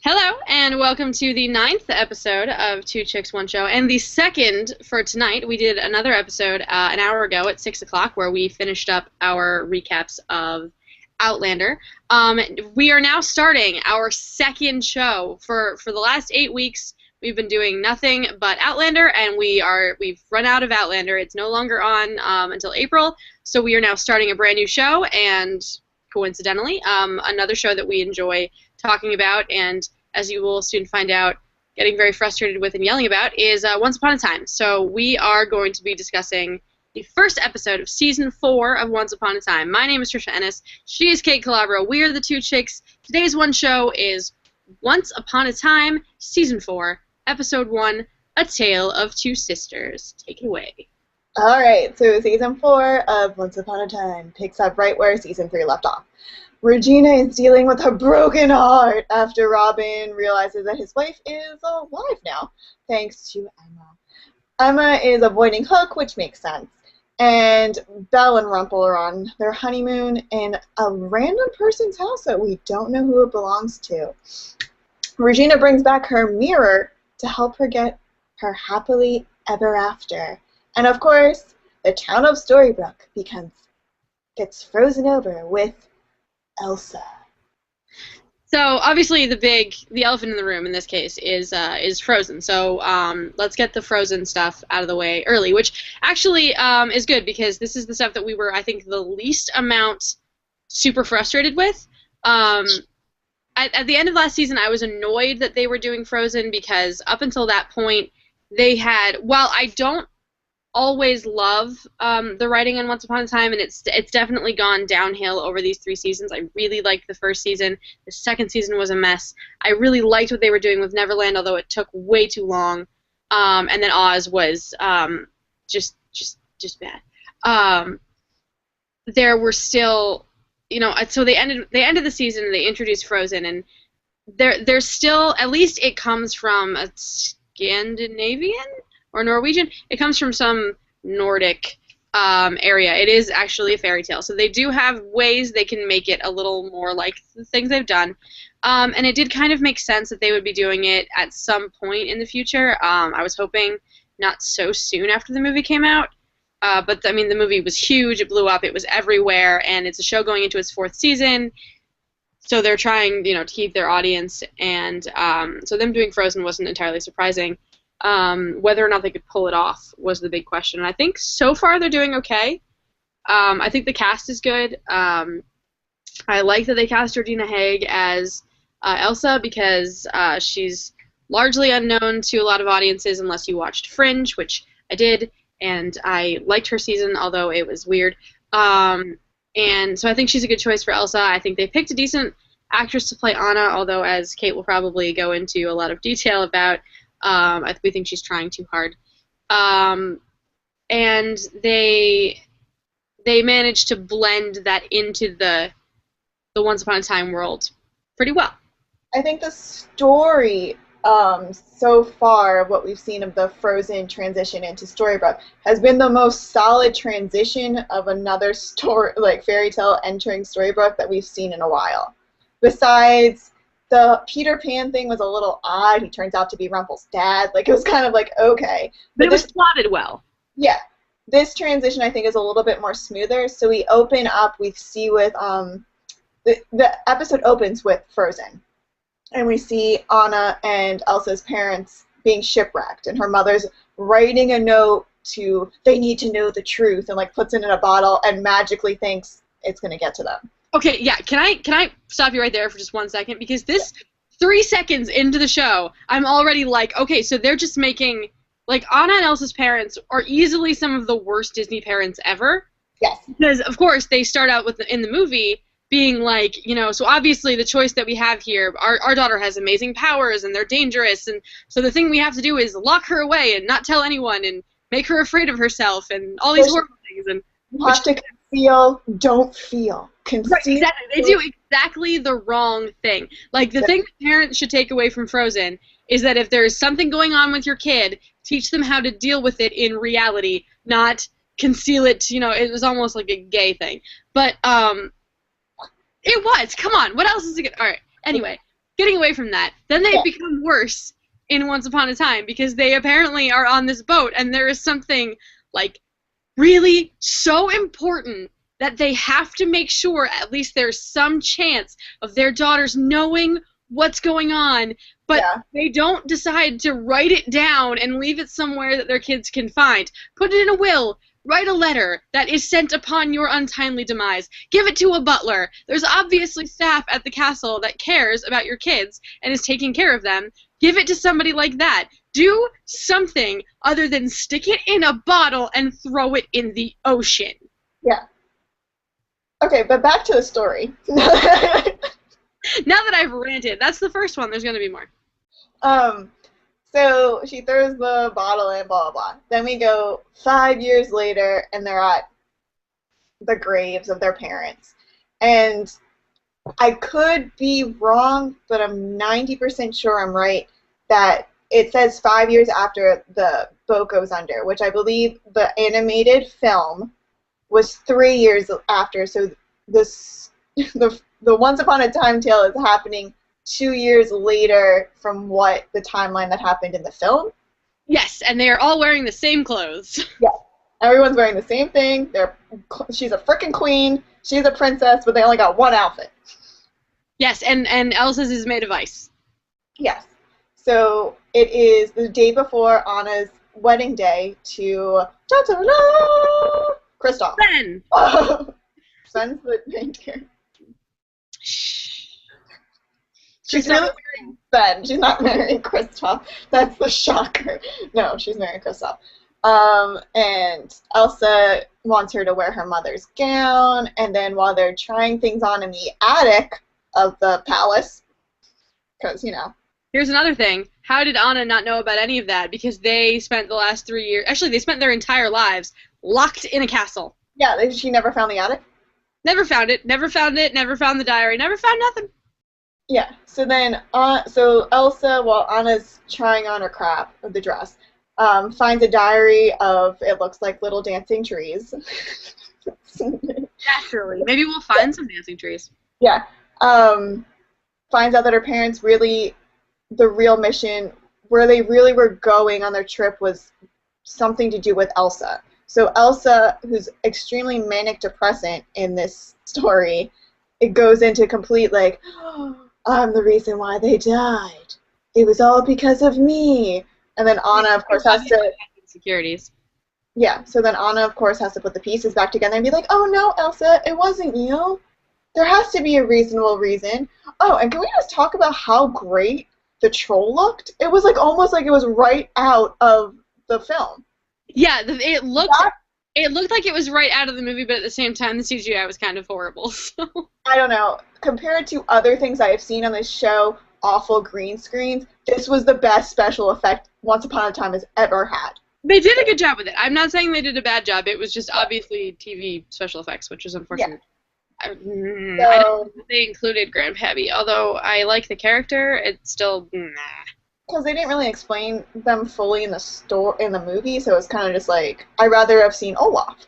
Hello, and welcome to the ninth episode of Two Chicks, One Show, and the second for tonight. We did another episode an hour ago at 6 o'clock where we finished up our recaps of Outlander. We are now starting our second show. For the last 8 weeks, we've been doing nothing but Outlander, and we've run out of Outlander. It's no longer on until April, so we are now starting a brand new show, and coincidentally, another show that we enjoy talking about, and as you will soon find out, getting very frustrated with and yelling about, is Once Upon a Time. So we are going to be discussing the first episode of Season 4 of Once Upon a Time. My name is Tricia Ennis. She is Kait Calabro. We are the Two Chicks. Today's one show is Once Upon a Time, Season 4, Episode 1, A Tale of Two Sisters. Take it away. All right, so Season 4 of Once Upon a Time picks up right where Season 3 left off. Regina is dealing with a broken heart after Robin realizes that his wife is alive now, thanks to Emma. Emma is avoiding Hook, which makes sense. And Belle and Rumple are on their honeymoon in a random person's house that we don't know who it belongs to. Regina brings back her mirror to help her get her happily ever after. And of course, the town of Storybrooke gets frozen over with Elsa. So obviously the elephant in the room in this case is Frozen. So let's get the Frozen stuff out of the way early, which actually is good because this is the stuff that we were, I think, the least amount super frustrated with. At the end of last season, I was annoyed that they were doing Frozen because up until that point, they had, while I don't always love the writing on Once Upon a Time, and it's definitely gone downhill over these 3 seasons. I really liked the first season. The second season was a mess. I really liked what they were doing with Neverland, although it took way too long. And then Oz was just bad. There were still, so they ended the season and they introduced Frozen, and there's still, at least it comes from a Scandinavian or Norwegian. It comes from some Nordic area. It is actually a fairy tale. So they do have ways they can make it a little more like the things they've done. And it did kind of make sense that they would be doing it at some point in the future. I was hoping not so soon after the movie came out. But, I mean, the movie was huge. It blew up. It was everywhere. And it's a show going into its 4th season. So they're trying, to keep their audience. And so them doing Frozen wasn't entirely surprising. Whether or not they could pull it off was the big question. And I think so far they're doing okay. I think the cast is good. I like that they cast Regina Haig as Elsa because she's largely unknown to a lot of audiences unless you watched Fringe, which I did, and I liked her season, although it was weird. And so I think she's a good choice for Elsa. I think they picked a decent actress to play Anna, although as Kait will probably go into a lot of detail about, we think she's trying too hard. And they managed to blend that into the Once Upon a Time world pretty well. I think the story so far of what we've seen of the Frozen transition into Storybrooke has been the most solid transition of another story, like fairy tale entering Storybrooke that we've seen in a while. Besides, the Peter Pan thing was a little odd. He turns out to be Rumple's dad. Like, it was kind of like, okay. But it was plotted well. Yeah. This transition, I think, is a little bit more smoother. So we open up, we see with, the episode opens with Frozen. And we see Anna and Elsa's parents being shipwrecked. And her mother's writing a note to, they need to know the truth, and, like, puts it in a bottle and magically thinks it's going to get to them. Okay, yeah, can I stop you right there for just 1 second? Because this 3 seconds into the show, I'm already like, okay, so they're just making, like, Anna and Elsa's parents are easily some of the worst Disney parents ever. Yes. Because, of course, they start out with in the movie being like, so obviously the choice that we have here, our daughter has amazing powers and they're dangerous, and so the thing we have to do is lock her away and not tell anyone and make her afraid of herself and all these horrible things. And you have to conceal, don't feel. Conceal. Right, exactly. They do exactly the wrong thing. Like, the thing that parents should take away from Frozen is that if there's something going on with your kid, teach them how to deal with it in reality, not conceal it. It was almost like a gay thing. But, it was. Come on. What else is it? All right. Anyway, getting away from that, then they become worse in Once Upon a Time because they apparently are on this boat and there is something like really so important that they have to make sure at least there's some chance of their daughters knowing what's going on, but they don't decide to write it down and leave it somewhere that their kids can find. Put it in a will. Write a letter that is sent upon your untimely demise. Give it to a butler. There's obviously staff at the castle that cares about your kids and is taking care of them. Give it to somebody like that. Do something other than stick it in a bottle and throw it in the ocean. Yeah. Okay, but back to the story. Now that I've ranted, that's the first one. There's going to be more. So she throws the bottle in, blah, blah, blah. Then we go 5 years later, and they're at the graves of their parents. And I could be wrong, but I'm 90% sure I'm right, that it says 5 years after the boat goes under, which I believe the animated film was 3 years after. So this the Once Upon a Time tale is happening 2 years later from what the timeline that happened in the film. Yes, and they are all wearing the same clothes. Yeah, everyone's wearing the same thing. She's a frickin' queen. She's a princess, but they only got one outfit. Yes, and Elsa's is made of ice. Yes. So it is the day before Anna's wedding day to Kristoff. Ben! Ben's the main character. She's really marrying Ben. She's not marrying Kristoff. That's the shocker. No, she's marrying Kristoff. And Elsa wants her to wear her mother's gown, and then while they're trying things on in the attic of the palace, because, you know. Here's another thing. How did Anna not know about any of that? Because they spent the last 3 years, actually they spent their entire lives locked in a castle. Yeah, she never found the attic? Never found it, never found the diary, never found nothing. Yeah, so then, so Elsa, while Anna's trying on her crap, of the dress, finds a diary of, it looks like little dancing trees. Naturally. Maybe we'll find some dancing trees. Yeah. Finds out that her parents really, the real mission, where they really were going on their trip was something to do with Elsa. So Elsa, who's extremely manic depressant in this story, it goes into complete, like, oh, I'm the reason why they died. It was all because of me. And then Anna, of course, has to... Securities. Yeah, so then Anna, of course, has to put the pieces back together and be like, oh, no, Elsa, it wasn't you. There has to be a reasonable reason. Oh, and can we just talk about how great the troll looked? It was like almost like it was right out of the film. Yeah, it looked like it was right out of the movie, but at the same time, the CGI was kind of horrible. So. I don't know. Compared to other things I have seen on this show, awful green screens, this was the best special effect Once Upon a Time has ever had. They did a good job with it. I'm not saying they did a bad job. It was just obviously TV special effects, which is unfortunate. Yeah. I don't think they included Grandpappy, although I like the character, it's still Because they didn't really explain them fully in the movie, so it's kind of just like, I'd rather have seen OUaT.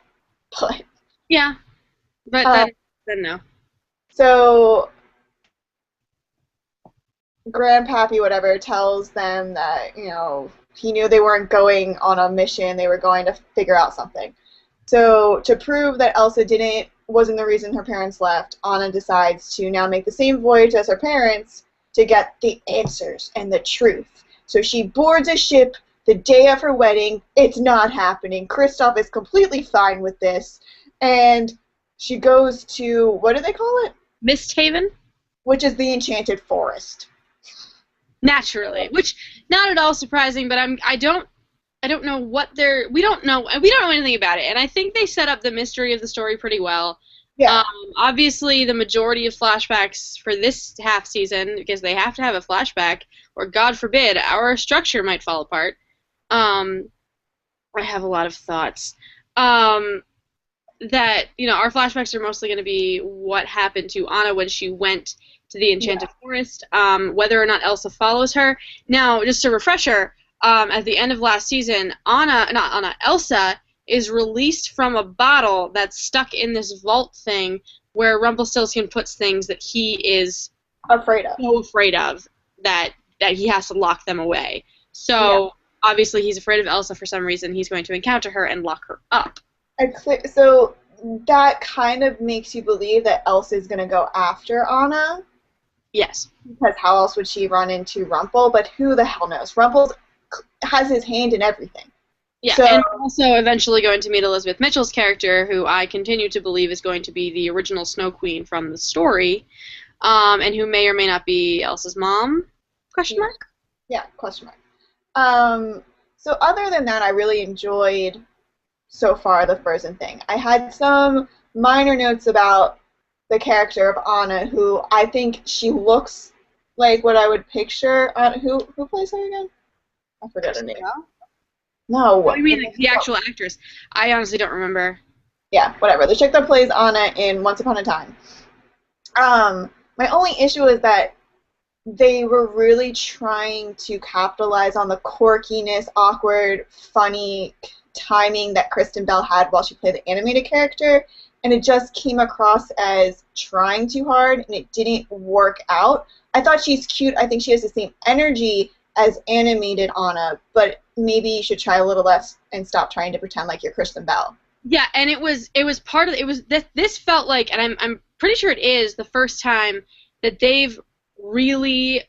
But yeah, but then no. So Grandpappy, whatever, tells them that, you know, he knew they weren't going on a mission, they were going to figure out something. So to prove that Elsa wasn't the reason her parents left, Anna decides to now make the same voyage as her parents to get the answers and the truth. So she boards a ship the day of her wedding. It's not happening. Kristoff is completely fine with this. And she goes to, what do they call it? Misthaven? Which is the Enchanted Forest. Naturally. Which, not at all surprising, but I don't know what we don't know anything about it. And I think they set up the mystery of the story pretty well. Yeah. Obviously, the majority of flashbacks for this half season, because they have to have a flashback, or God forbid, our structure might fall apart. I have a lot of thoughts. That, you know, our flashbacks are mostly going to be what happened to Anna when she went to the Enchanted Forest, whether or not Elsa follows her. Now, just a refresher, at the end of last season, Elsa is released from a bottle that's stuck in this vault thing where Rumpelstiltskin puts things that he is Afraid of. so afraid of that he has to lock them away. So Yeah. obviously he's afraid of Elsa for some reason. He's going to encounter her and lock her up. So that kind of makes you believe that Elsa is going to go after Anna, Yes. because how else would she run into Rumpel? But who the hell knows? Rumpel has his hand in everything. Yeah, So, and also eventually going to meet Elizabeth Mitchell's character, who I continue to believe is going to be the original Snow Queen from the story, and who may or may not be Elsa's mom? Question mark? yeah, question mark. So other than that, I really enjoyed so far the Frozen thing. I had some minor notes about the character of Anna, who I think she looks like what I would picture. Who plays her again? I forgot her name. No. What do you mean, the actual actress? I honestly don't remember. Yeah, whatever. The chick that plays Anna in Once Upon a Time. My only issue is that they were really trying to capitalize on the quirkiness, awkward, funny timing that Kristen Bell had while she played the animated character, and it just came across as trying too hard, and it didn't work out. I thought she's cute. I think she has the same energy as animated Anna, but maybe you should try a little less and stop trying to pretend like you're Kristen Bell. Yeah, and it was part of it was that this felt like, and I'm pretty sure it is the first time that they've really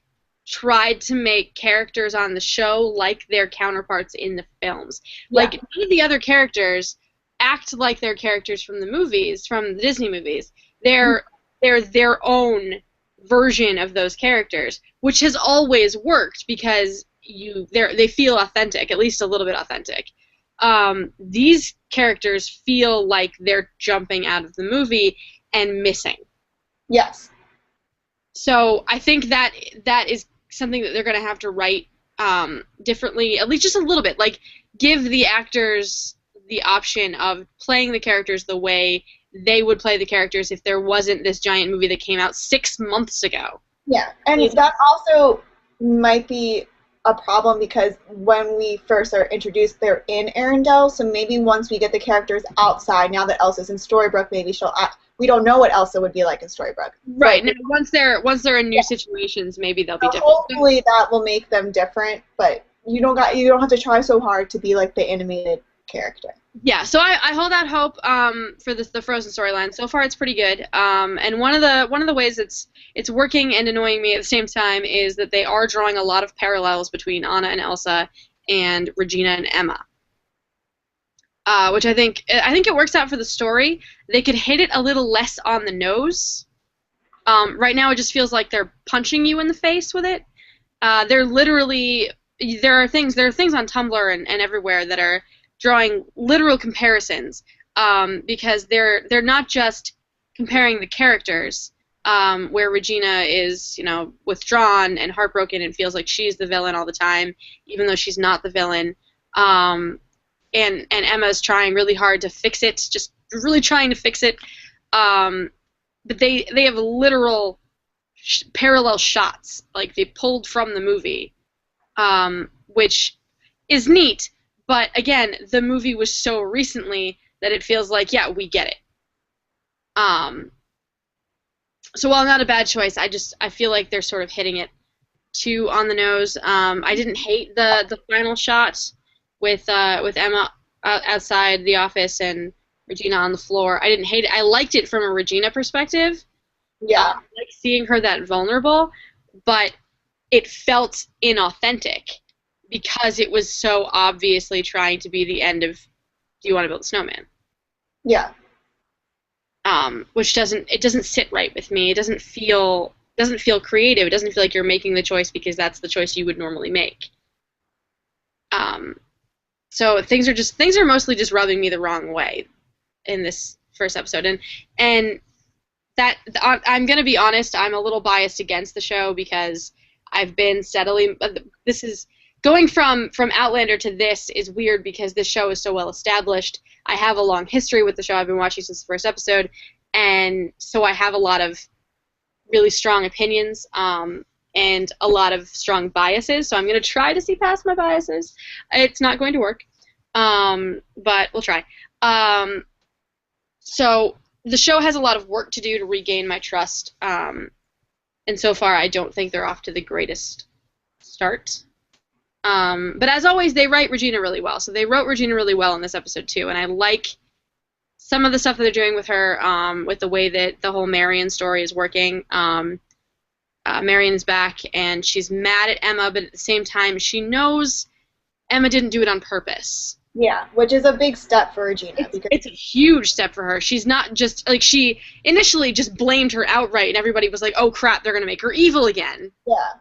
tried to make characters on the show like their counterparts in the films. Yeah. Like, none of the other characters act like their characters from the movies, from the Disney movies. They're their own version of those characters, which has always worked because they feel authentic, at least a little bit authentic. These characters feel like they're jumping out of the movie and missing. Yes. So I think that is something that they're going to have to write differently, at least just a little bit. Like, give the actors the option of playing the characters the way they would play the characters if there wasn't this giant movie that came out 6 months ago. Yeah, and that also might be a problem because when we first are introduced, they're in Arendelle, so maybe once we get the characters outside, now that Elsa's in Storybrooke, maybe she'll act. We don't know what Elsa would be like in Storybrooke. Right. Now, once they're in new situations, maybe they'll be different. Hopefully that will make them different, but you don't have to try so hard to be like the animated character. Yeah, so I hold out hope for the Frozen storyline. So far, it's pretty good. And one of the ways it's working and annoying me at the same time is that they are drawing a lot of parallels between Anna and Elsa and Regina and Emma, which I think it works out for the story. They could hit it a little less on the nose. Right now, it just feels like they're punching you in the face with it. They're literally there are things on Tumblr and everywhere that are drawing literal comparisons because they're not just comparing the characters where Regina is withdrawn and heartbroken and feels like she's the villain all the time even though she's not the villain, and Emma's trying really hard to fix it, just really trying to fix it, but they have literal parallel shots like they pulled from the movie, which is neat. But again, the movie was so recently that it feels like, yeah, we get it. So while not a bad choice, I feel like they're sort of hitting it too on the nose. I didn't hate the final shot with Emma outside the office and Regina on the floor. I didn't hate it. I liked it from a Regina perspective. Yeah. I like seeing her that vulnerable, but it felt inauthentic because it was so obviously trying to be the end of Do You Want to Build a Snowman? Yeah. Which doesn't sit right with me. It doesn't feel creative. It doesn't feel like you're making the choice because that's the choice you would normally make. So things are mostly just rubbing me the wrong way in this first episode, and that I'm gonna be honest, I'm a little biased against the show because I've been steadily. This is going from Outlander to this is weird because this show is so well established. I have a long history with the show. I've been watching since the first episode, and so I have a lot of really strong opinions and a lot of strong biases. So I'm going to try to see past my biases. It's not going to work, but we'll try. So the show has a lot of work to do to regain my trust, and and so far I don't think they're off to the greatest start. But as always, they write Regina really well. So they wrote Regina really well in this episode too, and I like some of the stuff that they're doing with her, with the way that the whole Marion story is working. Marion's back, and she's mad at Emma, but at the same time, she knows Emma didn't do it on purpose. Yeah, which is a big step for Regina. It's a huge step for her. She's not just, like, she initially just blamed her outright, and everybody was like, oh crap, they're going to make her evil again. Yeah.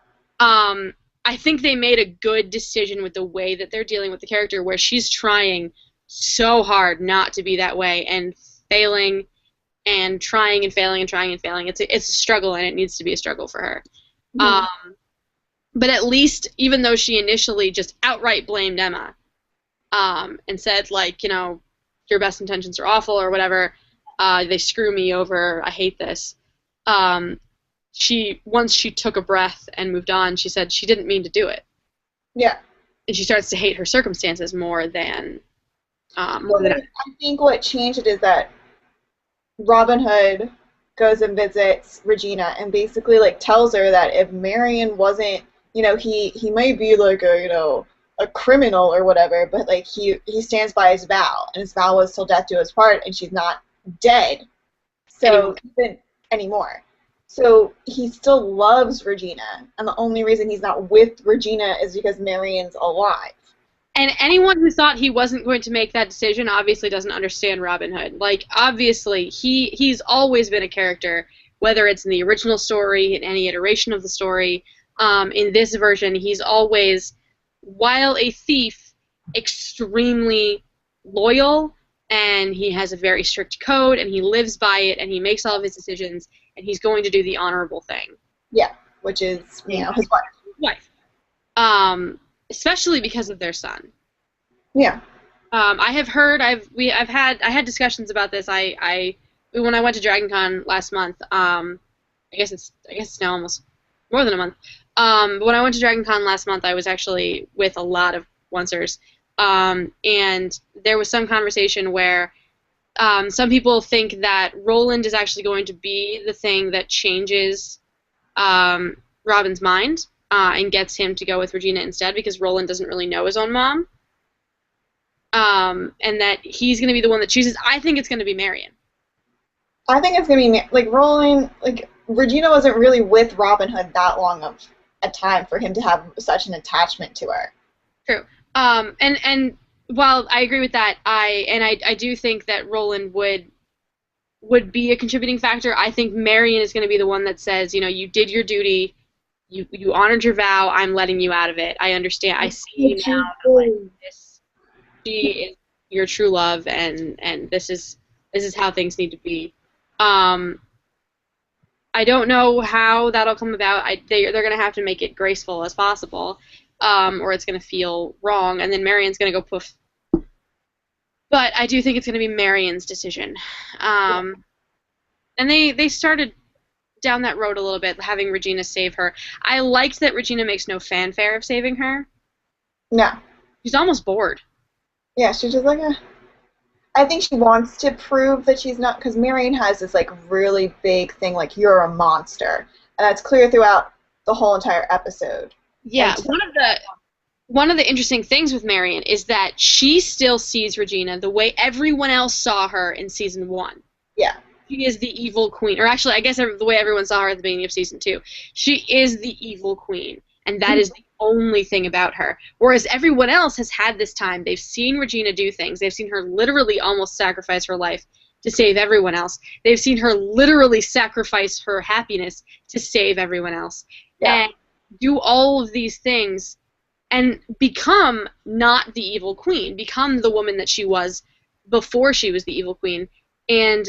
I think they made a good decision with the way that they're dealing with the character, where she's trying so hard not to be that way, and failing, and trying and failing and trying and failing. It's a struggle, and it needs to be a struggle for her. Mm-hmm. But at least, even though she initially just outright blamed Emma, and said, like, you know, your best intentions are awful or whatever, they screw me over, I hate this, once she took a breath and moved on, she said she didn't mean to do it. Yeah. And she starts to hate her circumstances more than I think what changed it is that Robin Hood goes and visits Regina and basically, like, tells her that if Marion wasn't, you know, he might be like a, you know, a criminal or whatever, but, like, he stands by his vow, and his vow was till death do us part, and she's not dead. So even anymore. So he still loves Regina, and the only reason he's not with Regina is because Marion's alive. And anyone who thought he wasn't going to make that decision obviously doesn't understand Robin Hood. Like, obviously, he's always been a character, whether it's in the original story, in any iteration of the story. In this version, he's always, while a thief, extremely loyal, and he has a very strict code, and he lives by it, and he makes all of his decisions, and he's going to do the honorable thing. Yeah, which is, you know, his wife. Especially because of their son. Yeah. I have heard. I had discussions about this. When I went to DragonCon last month. I guess it's now almost more than a month. But when I went to DragonCon last month, I was actually with a lot of oncers, and there was some conversation where some people think that Roland is actually going to be the thing that changes Robin's mind. And gets him to go with Regina instead, because Roland doesn't really know his own mom. And that he's going to be the one that chooses. I think it's going to be Marion. I think it's going to be, like, Roland, like, Regina wasn't really with Robin Hood that long of a time for him to have such an attachment to her. True. And while I agree with that, I do think that Roland would be a contributing factor. I think Marion is going to be the one that says, you know, you did your duty. You honored your vow. I'm letting you out of it. I understand. I see you now. Like, this, she is your true love, and this is how things need to be. I don't know how that'll come about. They're going to have to make it graceful as possible, or it's going to feel wrong, and then Marion's going to go poof. But I do think it's going to be Marion's decision. And they started down that road a little bit, having Regina save her. I liked that Regina makes no fanfare of saving her. No. She's almost bored. Yeah, she's just like, I think she wants to prove that she's not, because Marion has this, like, really big thing, like, you're a monster. And that's clear throughout the whole entire episode. Yeah, one of the interesting things with Marion is that she still sees Regina the way everyone else saw her in season 1. Yeah. She is the evil queen. Or actually, I guess the way everyone saw her at the beginning of season 2. She is the evil queen. And that is the only thing about her. Whereas everyone else has had this time. They've seen Regina do things. They've seen her literally almost sacrifice her life to save everyone else. They've seen her literally sacrifice her happiness to save everyone else. Yeah. And do all of these things and become not the evil queen. Become the woman that she was before she was the evil queen. And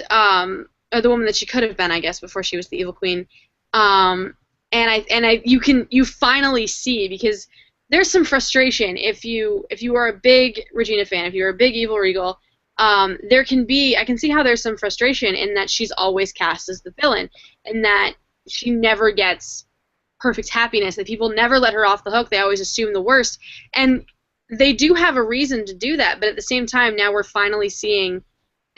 or the woman that she could have been, I guess, before she was the evil queen. You finally see, because there's some frustration if you are a big Regina fan, if you're a big Evil Regal, I can see how there's some frustration in that she's always cast as the villain, and that she never gets perfect happiness, that people never let her off the hook. They always assume the worst, and they do have a reason to do that, but at the same time, now we're finally seeing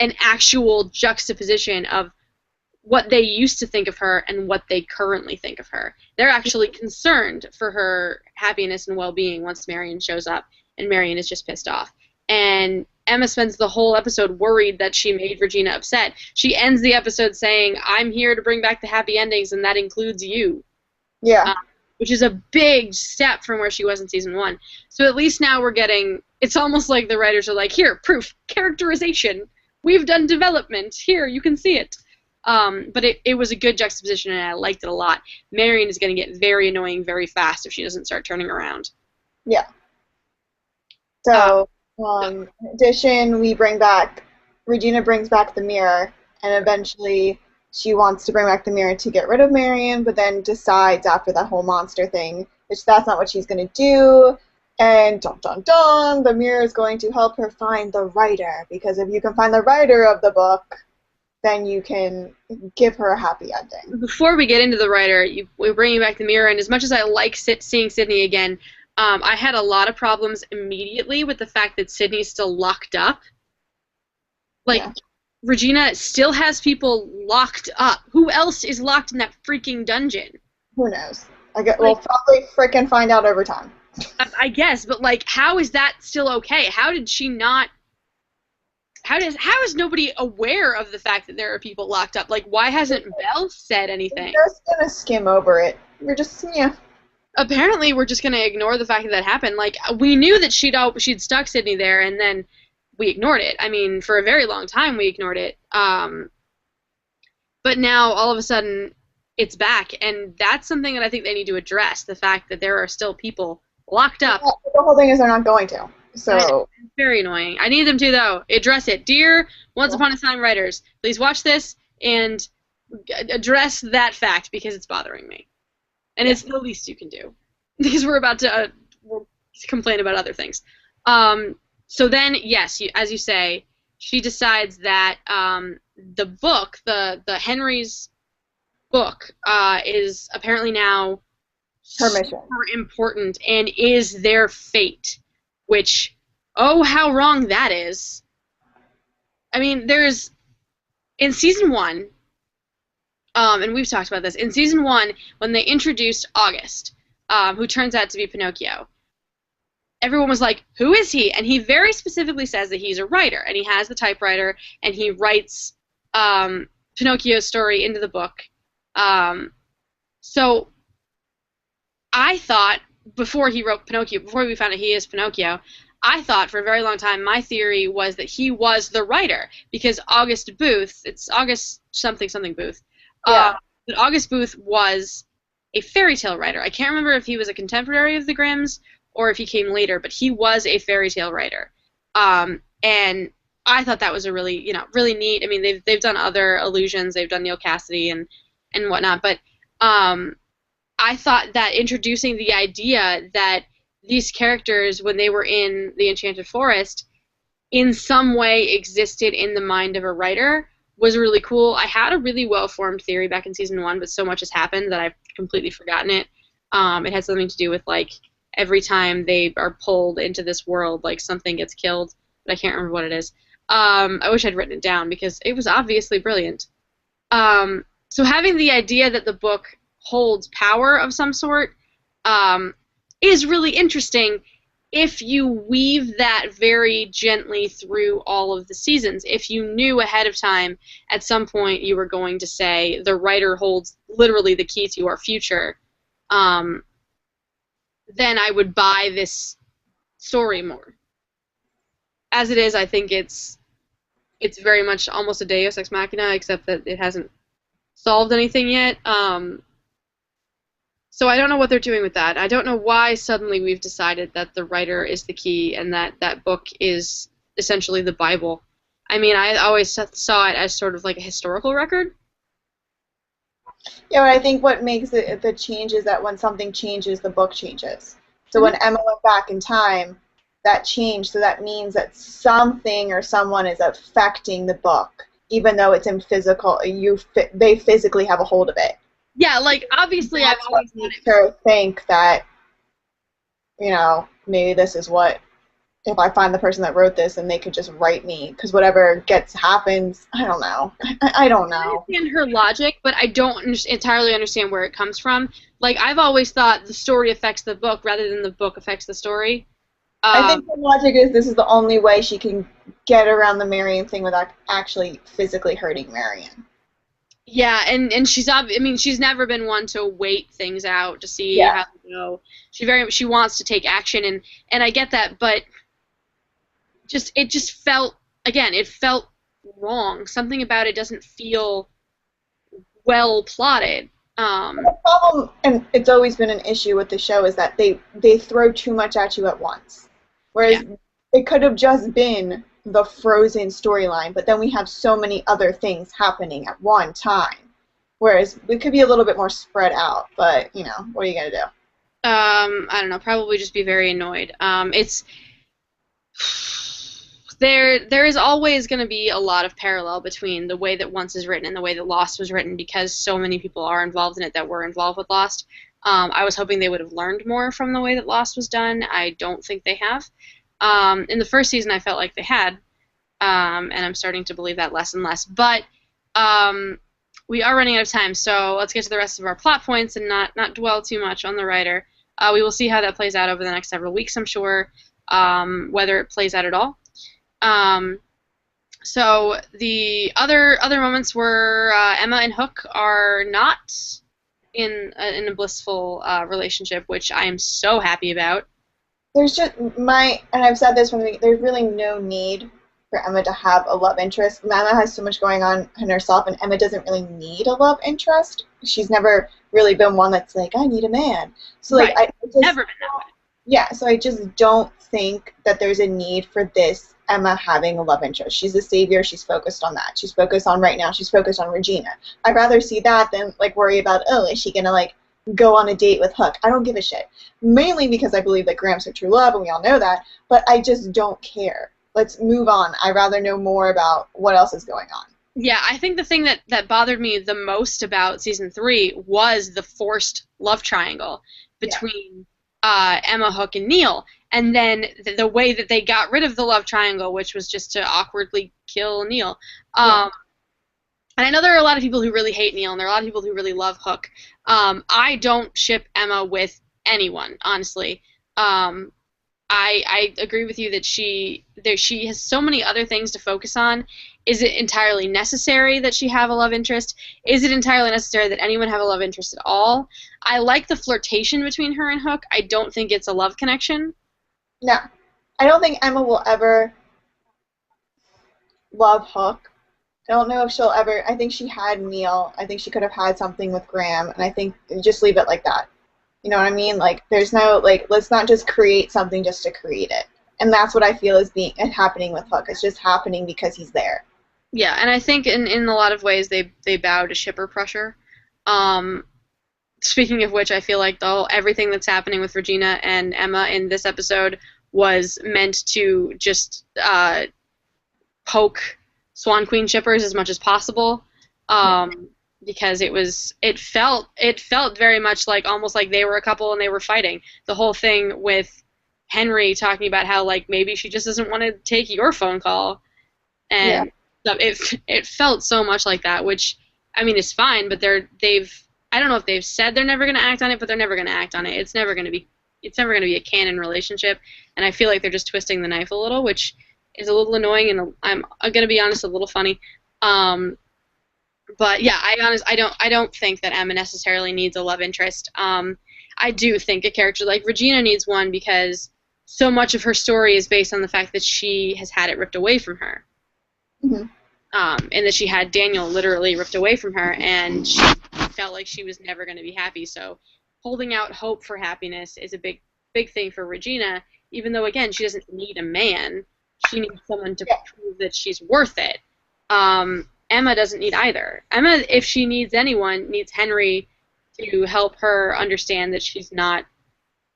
an actual juxtaposition of what they used to think of her and what they currently think of her. They're actually concerned for her happiness and well-being once Marion shows up, and Marion is just pissed off. And Emma spends the whole episode worried that she made Regina upset. She ends the episode saying, "I'm here to bring back the happy endings, and that includes you." Yeah. Which is a big step from where she was in season 1. So at least now we're getting, it's almost like the writers are like, here, proof, characterization, we've done development, here, you can see it. But it was a good juxtaposition, and I liked it a lot. Marion is going to get very annoying very fast if she doesn't start turning around. Yeah. So, in addition, Regina brings back the mirror, and eventually she wants to bring back the mirror to get rid of Marion, but then decides after that whole monster thing, which that's not what she's going to do. And dun dun dun, the mirror is going to help her find the writer, because if you can find the writer of the book, then you can give her a happy ending. Before we get into the writer, we're bringing back the mirror, and as much as I like seeing Sydney again, I had a lot of problems immediately with the fact that Sydney's still locked up. Like, yeah. Regina still has people locked up. Who else is locked in that freaking dungeon? Who knows? We'll probably frickin' find out over time. I guess, but like, how is that still okay? How did she not? How is nobody aware of the fact that there are people locked up? Like, why hasn't Belle said anything? We're just gonna skim over it. Apparently, we're just gonna ignore the fact that that happened. Like, we knew that she'd stuck Sydney there, and then we ignored it. I mean, for a very long time, we ignored it. But now, all of a sudden, it's back, and that's something that I think they need to address, the fact that there are still people locked up. The whole thing is they're not going to. So it's very annoying. I need them to, though. Address it. Dear Once Upon a Time writers, please watch this and address that fact, because it's bothering me. And it's the least you can do, because we're about to complain about other things. So then, yes, as you say, she decides that the book, the Henry's book, is apparently now super important and is their fate. Which, oh, how wrong that is. I mean, in season 1, and we've talked about this, in season 1, when they introduced August, who turns out to be Pinocchio, everyone was like, who is he? And he very specifically says that he's a writer, and he has the typewriter, and he writes Pinocchio's story into the book. So I thought, before he wrote Pinocchio, before we found out he is Pinocchio, I thought for a very long time, my theory was that he was the writer, because August Booth, it's August something Booth, that August Booth was a fairy tale writer. I can't remember if he was a contemporary of the Grimms or if he came later, but he was a fairy tale writer. And I thought that was a really, really neat. I mean, they've done other illusions, they've done Neil Cassidy and whatnot, but I thought that introducing the idea that these characters, when they were in the Enchanted Forest, in some way existed in the mind of a writer was really cool. I had a really well-formed theory back in season 1, but so much has happened that I've completely forgotten it. It had something to do with, like, every time they are pulled into this world, like, something gets killed, but I can't remember what it is. I wish I'd written it down, because it was obviously brilliant. So having the idea that the book holds power of some sort is really interesting if you weave that very gently through all of the seasons. If you knew ahead of time at some point you were going to say the writer holds literally the key to our future, then I would buy this story more. As it is, I think it's very much almost a Deus Ex Machina, except that it hasn't solved anything yet. So I don't know what they're doing with that. I don't know why suddenly we've decided that the writer is the key and that that book is essentially the Bible. I mean, I always saw it as sort of like a historical record. Yeah, but I think what makes it the change is that when something changes, the book changes. So when Emma went back in time, that changed, so that means that something or someone is affecting the book, even though it's in physical, they physically have a hold of it. Yeah, like, obviously I've always made her think that, maybe this is what if I find the person that wrote this, and they could just write me, because whatever happens, I don't know. I don't I know. understand her logic, but I don't entirely understand where it comes from. Like, I've always thought the story affects the book rather than the book affects the story. I think the logic is this is the only way she can get around the Marion thing without actually physically hurting Marion. Yeah, and she's never been one to wait things out to see Yeah. how they go. She wants to take action, and I get that, but it just felt, again, it felt wrong. Something about it doesn't feel well plotted. The problem, and it's always been an issue with the show, is that they throw too much at you at once. Whereas it could have just been the Frozen storyline, but then we have so many other things happening at one time. Whereas it could be a little bit more spread out, but, you know, what are you going to do? I don't know, probably just be very annoyed. It's there is always going to be a lot of parallel between the way that Once is written and the way that Lost was written, because so many people are involved in it that were involved with Lost. I was hoping they would have learned more from the way that Lost was done. I don't think they have. In the first season, I felt like they had, and I'm starting to believe that less and less. But we are running out of time, so let's get to the rest of our plot points and not dwell too much on the writer. We will see how that plays out over the next several weeks, I'm sure, whether it plays out at all. So the other moments where Emma and Hook are not in a blissful relationship, which I am so happy about. There's just and I've said this from the beginning, there's really no need for Emma to have a love interest. Emma has so much going on in herself, and Emma doesn't really need a love interest. She's never really been one that's like, I need a man. So like, Right. I just, Never been that way. yeah, so I just don't think that there's a need for this Emma having a love interest. She's a savior. She's focused on that. She's focused on right now. She's focused on Regina. I'd rather see that than like worry about, oh, is she gonna like go on a date with Hook? I don't give a shit. Mainly because I believe that Graham's her true love, and we all know that. But I just don't care. Let's move on. I'd rather know more about what else is going on. Yeah, I think the thing that bothered me the most about season 3 was the forced love triangle between Emma, Hook, and Neil. And then the way that they got rid of the love triangle, which was just to awkwardly kill Neil. And I know there are a lot of people who really hate Neil, and there are a lot of people who really love Hook. I don't ship Emma with anyone, honestly. I agree with you that she has so many other things to focus on. Is it entirely necessary that she have a love interest? Is it entirely necessary that anyone have a love interest at all? I like the flirtation between her and Hook. I don't think it's a love connection. No. I don't think Emma will ever love Hook. I don't know if she'll ever. I think she had Neil. I think she could have had something with Graham, and I think just leave it like that. You know what I mean? Like, there's no, like, let's not just create something just to create it. And that's what I feel is happening with Hook. It's just happening because he's there. Yeah, and I think in a lot of ways they bow to shipper pressure. Speaking of which, I feel like everything that's happening with Regina and Emma in this episode was meant to just poke Swan Queen shippers as much as possible. Because it felt very much like almost like they were a couple and they were fighting. The whole thing with Henry talking about how like maybe she just doesn't want to take your phone call, and it felt so much like that, which I mean is fine, but I don't know if they've said they're never going to act on it, but they're never going to act on it. It's never going to be a canon relationship, and I feel like they're just twisting the knife a little, which is a little annoying, and I'm going to be honest, a little funny. But yeah, I don't think that Emma necessarily needs a love interest. I do think a character like Regina needs one because so much of her story is based on the fact that she has had it ripped away from her. Mm-hmm. And that she had Daniel literally ripped away from her, and she felt like she was never going to be happy. So holding out hope for happiness is a big thing for Regina, even though, again, she doesn't need a man. She needs someone to prove that she's worth it. Emma doesn't need either. Emma, if she needs anyone, needs Henry to help her understand that she's not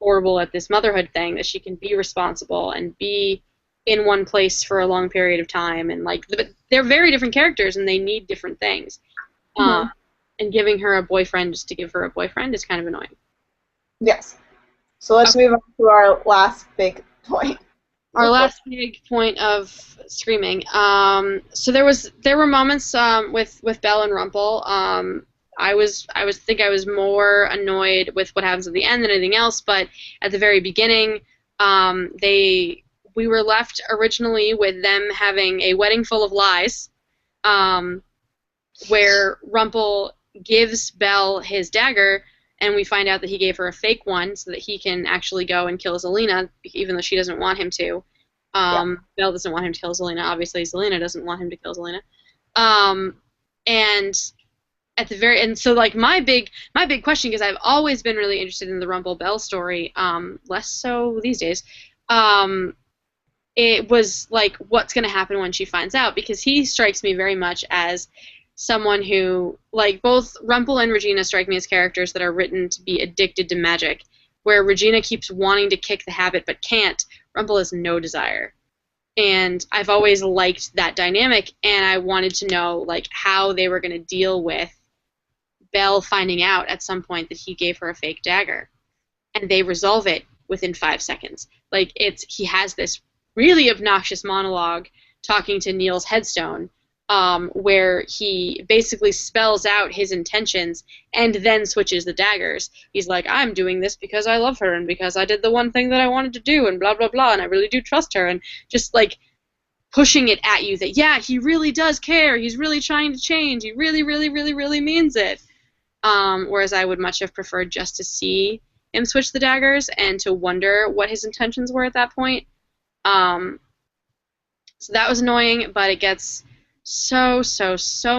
horrible at this motherhood thing, that she can be responsible and be in one place for a long period of time. And like they're very different characters and they need different things. And giving her a boyfriend just to give her a boyfriend is kind of annoying. Yes. So let's move on to our last big point. Our last big point of screaming. So there were moments with Belle and Rumple. I was more annoyed with what happens at the end than anything else. But at the very beginning, we were left originally with them having a wedding full of lies, um, where Rumple gives Belle his dagger, and we find out that he gave her a fake one so that he can actually go and kill Zelena, even though she doesn't want him to. Belle doesn't want him to kill Zelena. Obviously, Zelena doesn't want him to kill Zelena. And at the very and so like my big question, because I've always been really interested in the Rumple Belle story, less so these days. It was like, what's going to happen when she finds out? Because he strikes me very much as someone who, like, both Rumple and Regina strike me as characters that are written to be addicted to magic, where Regina keeps wanting to kick the habit but can't. Rumple has no desire. And I've always liked that dynamic, and I wanted to know, like, how they were going to deal with Belle finding out at some point that he gave her a fake dagger. And they resolve it within 5 seconds. Like, he has this really obnoxious monologue talking to Neil's headstone, where he basically spells out his intentions and then switches the daggers. He's like, I'm doing this because I love her and because I did the one thing that I wanted to do and blah, blah, blah, and I really do trust her, and just, like, pushing it at you that, yeah, he really does care. He's really trying to change. He really, really, really, really means it. Whereas I would much have preferred just to see him switch the daggers and to wonder what his intentions were at that point. So that was annoying, but it gets so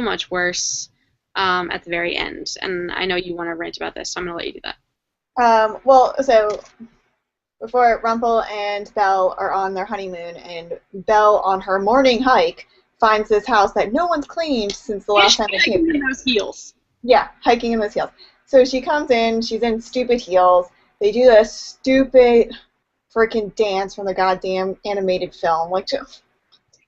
much worse at the very end. And I know you want to rant about this, so I'm going to let you do that. Well, so before Rumple and Belle are on their honeymoon, and Belle on her morning hike finds this house that no one's cleaned since the last time they came. Hiking in those heels. Yeah, hiking in those heels. So she comes in, she's in stupid heels. They do a stupid freaking dance from the goddamn animated film. Like,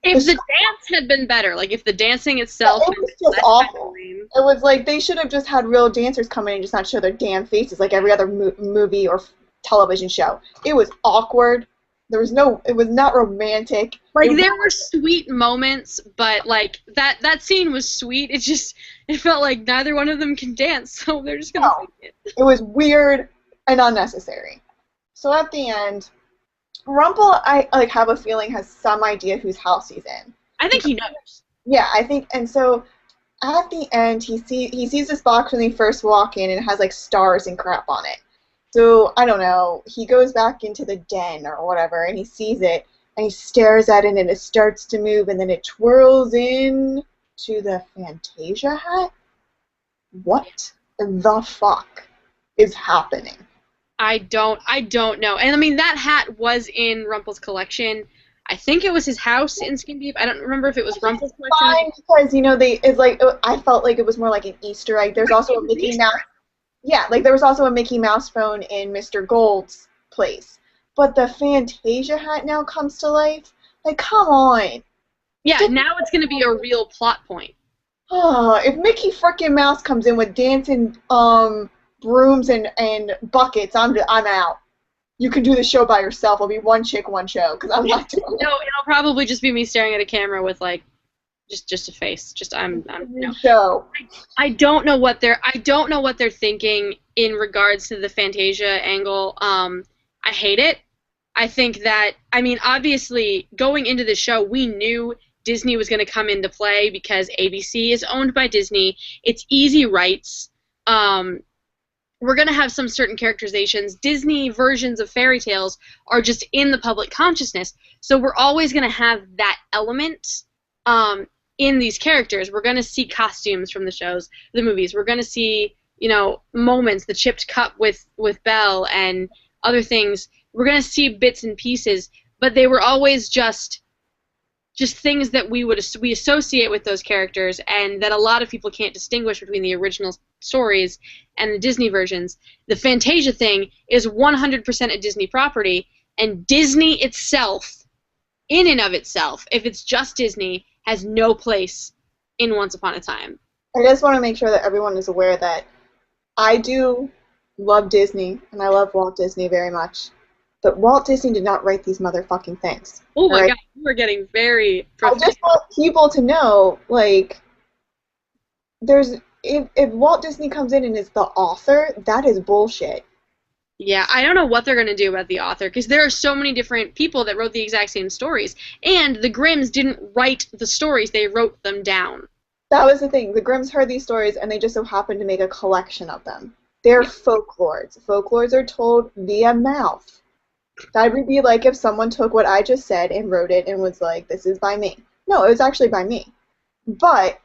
if the dance had been better, like if the dancing itself was just awful. It was like they should have just had real dancers come in and just not show their damn faces like every other movie or television show. It was awkward. There was no. It was not romantic. Like, there were sweet moments, but like that scene was sweet. It felt like neither one of them can dance, so they're just gonna fake it. It was weird and unnecessary. So at the end, Rumple, I have a feeling, has some idea whose house he's in. I think he knows. Yeah, I think, and so at the end, he sees this box when they first walk in, and it has like stars and crap on it. So I don't know. He goes back into the den or whatever, and he sees it, and he stares at it, and it starts to move, and then it twirls in to the Fantasia hat. What the fuck is happening? I don't know. And I mean, that hat was in Rumple's collection. I think it was his house in Skin Deep. I don't remember if it was Rumple's collection. Fine, because it's like, I felt like it was more like an Easter egg. There's also a Mickey Mouse. Yeah, like there was also a Mickey Mouse phone in Mr. Gold's place. But the Fantasia hat now comes to life. Like, come on. Yeah, now it's going to be a real plot point. If Mickey frickin' Mouse comes in with dancing brooms and buckets, I'm out. You can do the show by yourself. I'll be one chick, one show, because I'm not doing it. No, it'll probably just be me staring at a camera with like just a face. No. Show. I don't know what they're thinking in regards to the Fantasia angle. I hate it. I think that, I mean, obviously going into the show, we knew Disney was going to come into play because ABC is owned by Disney. It's easy rights. We're going to have some certain characterizations. Disney versions of fairy tales are just in the public consciousness. So we're always going to have that element in these characters. We're going to see costumes from the shows, the movies. We're going to see, moments, the chipped cup with Belle and other things. We're going to see bits and pieces, but they were always just things that we associate with those characters, and that a lot of people can't distinguish between the original stories and the Disney versions. The Fantasia thing is 100% a Disney property, and Disney itself, in and of itself, if it's just Disney, has no place in Once Upon a Time. I just want to make sure that everyone is aware that I do love Disney, and I love Walt Disney very much. But Walt Disney did not write these motherfucking things. Oh my Alright? god, you are getting very I profane. just want people to know, like, there's if Walt Disney comes in and is the author, that is bullshit. Yeah, I don't know what they're going to do about the author because there are so many different people that wrote the exact same stories. And the Grimms didn't write the stories, they wrote them down. That was the thing. The Grimms heard these stories and they just so happened to make a collection of them. They're Yeah. folklores. Folklores are told via mouth. That would be like if someone took what I just said and wrote it and was like, this is by me. No, it was actually by me. But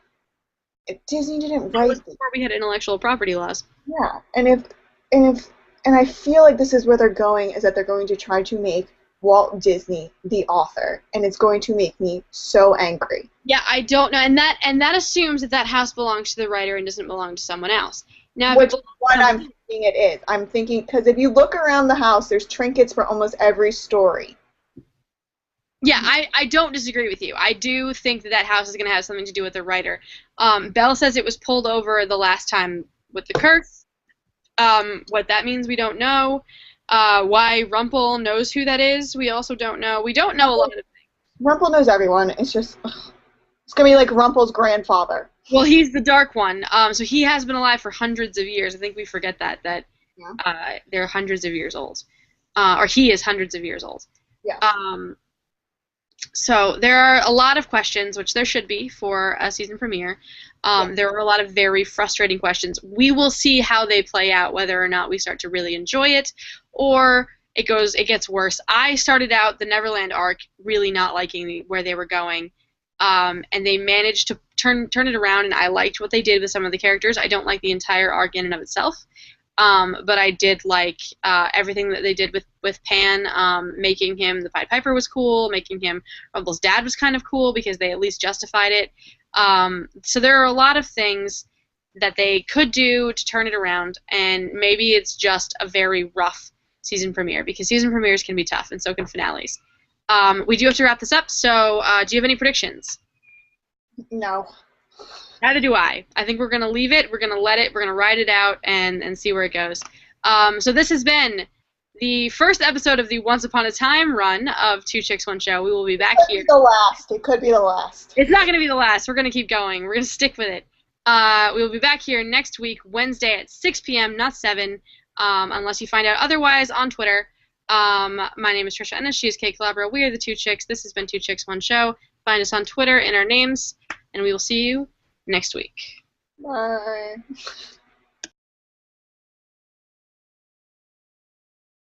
Disney didn't That was write these. before we had intellectual property laws. Yeah. And I feel like this is where they're going, is that they're going to try to make Walt Disney the author. And it's going to make me so angry. Yeah, I don't know, and that assumes that that house belongs to the writer and doesn't belong to someone else. Now, if it Which is belongs to what I'm someone, thinking it is. I'm thinking, because if you look around the house, there's trinkets for almost every story. yeah, I don't disagree with you. I do think that that house is going to have something to do with the writer. Belle says it was pulled over the last time with the curse. What that means, we don't know. Why Rumpel knows who that is, we also don't know. We don't know a lot of things. Rumpel knows everyone. It's just, ugh. It's going to be like Rumpel's grandfather. Well, he's the Dark One, so he has been alive for hundreds of years. I think we forget that Yeah. they're hundreds of years old, or he is hundreds of years old. Yeah. So there are a lot of questions, which there should be for a season premiere. There are a lot of very frustrating questions. We will see how they play out, whether or not we start to really enjoy it, or it gets worse. I started out the Neverland arc really not liking where they were going, and they managed to turn it around, and I liked what they did with some of the characters. I don't like the entire arc in and of itself. But I did like everything that they did with Pan. Making him the Pied Piper was cool. Making him Rumpel's dad was kind of cool because they at least justified it. So there are a lot of things that they could do to turn it around, and maybe it's just a very rough season premiere because season premieres can be tough, and so can finales. We do have to wrap this up, so do you have any predictions? No. Neither do I. I think we're going to leave it. We're going to let it. We're going to ride it out and see where it goes. So this has been the first episode of the Once Upon a Time run of Two Chicks, One Show. We will be back here. It could be the last. It could be the last. It's not going to be the last. We're going to keep going. We're going to stick with it. We will be back here next week, Wednesday at 6 p.m., not 7, unless you find out otherwise on Twitter. My name is Tricia and she is Kait Calabro. We are the Two Chicks. This has been Two Chicks, One Show. Find us on Twitter in our names, and we will see you next week. Bye.